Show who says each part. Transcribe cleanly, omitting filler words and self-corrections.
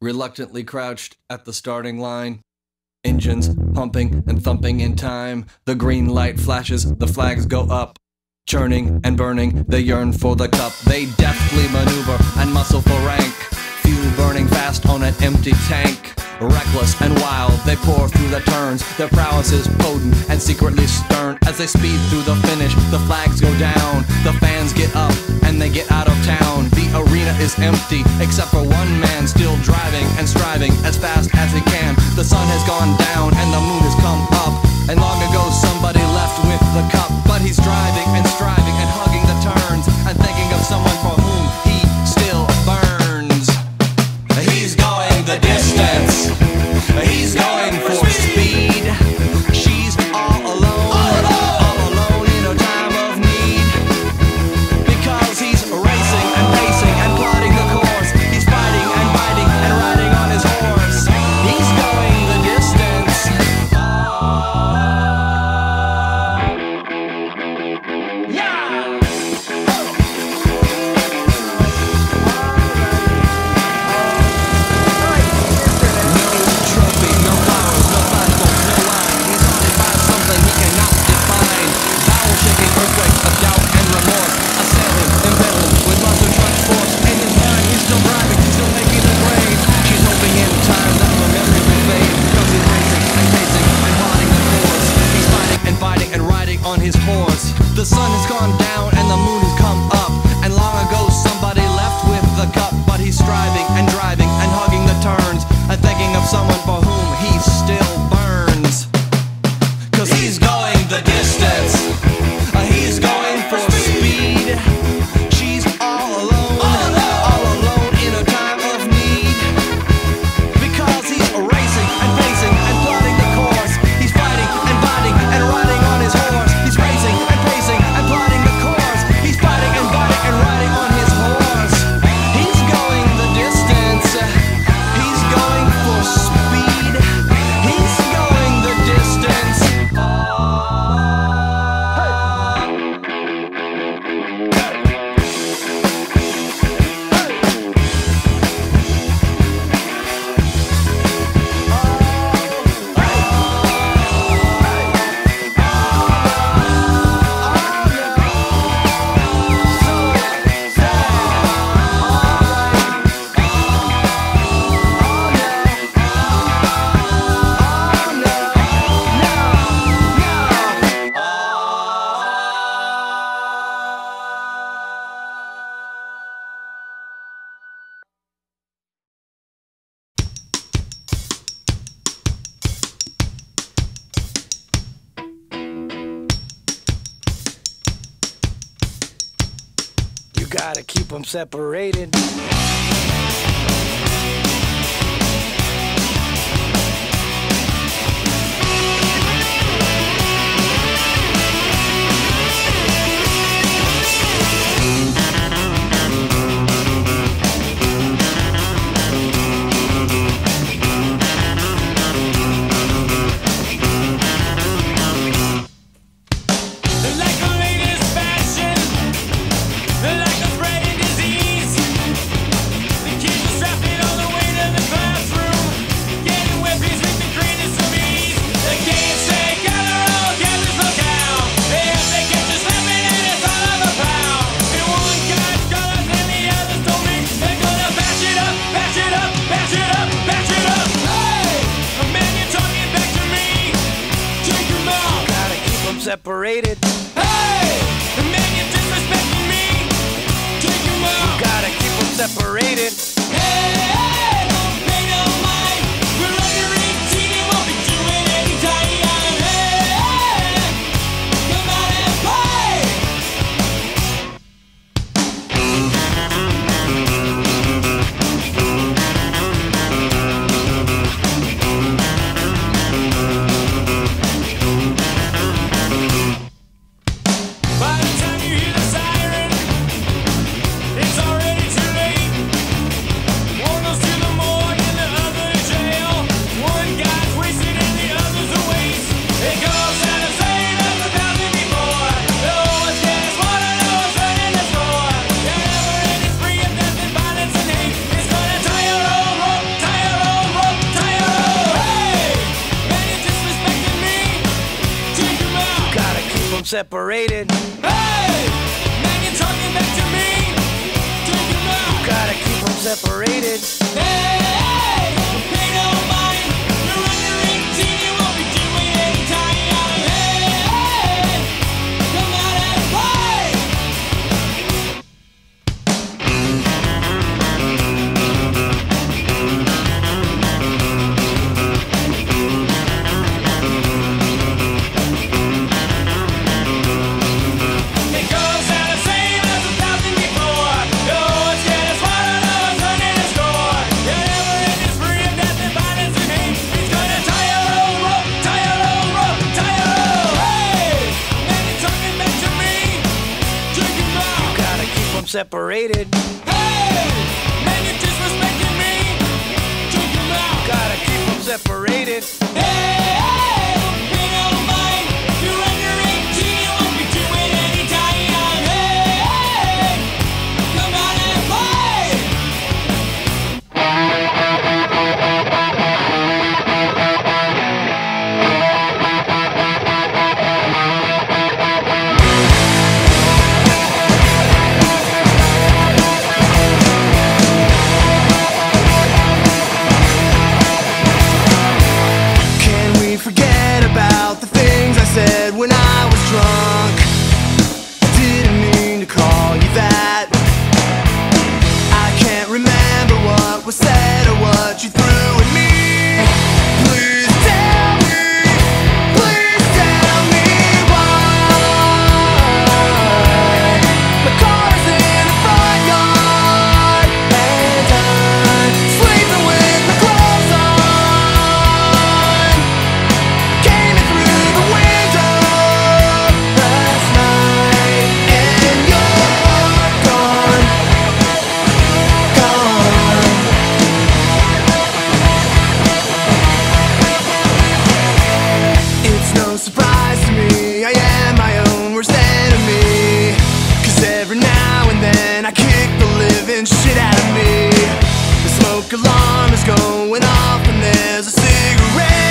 Speaker 1: reluctantly crouched at the starting line. Engines pumping and thumping in time. The green light flashes, the flags go up. Churning and burning, they yearn for the cup. They deftly maneuver and muscle for rank. Fuel burning fast on an empty tank. Reckless and wild, they pour through the turns. Their prowess is potent and secretly stern. As they speed through the finish, the flags go down. The fans get up and they get out of town. The arena is empty, except for one man still driving and striving as fast as he can. The sun has gone down and the moon has come up. And long ago somebody left with the cup. But he's driving and striving and hugging the turns and thinking of someone for whom he still burns. He's going the distance. He's going for speed. She's all alone in her time of need. Because he's racing and pacing and plotting the course. He's fighting and biting and riding on his horse. He's going the distance. Yeah! On his horse. The sun has gone down and the moon has come up. And long ago somebody left with the cup. But he's striving and driving and hugging the turns and thinking of someone for whom he still burns. Cause he's going the distance. He's going for speed. She's all alone in a time of need. Because he's racing and pacing and plotting the course. He's fighting and biting and riding on his horse. He's racing and pacing and plotting the course. He's fighting and biting and riding on his horse. He's going the distance. He's going for speed. He's going the distance. You gotta keep them separated. Separated. Hey! The man you're disrespecting me. Take him out. You gotta keep them separated. Hey! Hey! Don't pay no mind. We're under 18 and won't be doing any time. Hey! Hey! Come out and play. By the time you hear the siren, it's already too late. Warm
Speaker 2: separated.
Speaker 3: Hey, man, you're talking back to me. Take him out.
Speaker 2: Gotta keep them separated.
Speaker 3: Hey, pay no mind. You're under 18, you won't be doing any time. Hey, come out and play. It goes out the same as 1,000 before. No one's getting smarter, no one's learning to score. Whatever it is, free of death and violence and hate. He's gonna tie your own rope, tie your own rope, tie your own. Hey, man, you're talking back to me. Check him out.
Speaker 2: Gotta keep them separated.
Speaker 3: Hey, man, you're disrespecting me. Check him out.
Speaker 2: Gotta keep them separated.
Speaker 3: Hey, pay no mind. You're under 18, you won't be doing any time. Hey, come out and play.
Speaker 2: Can we forget about the things I said when I was drunk? I didn't mean to call you that. I can't remember what was said or what you threw at me. Please tell me why. My car's in the front yard and I'm sleeping with my clothes on. Came in through the window last night and you're gone, gone. It's no surprise to me, I am my own worst enemy. 'Cause every now and then I kick the living shit out of me. The smoke alarm is going off and there's a cigarette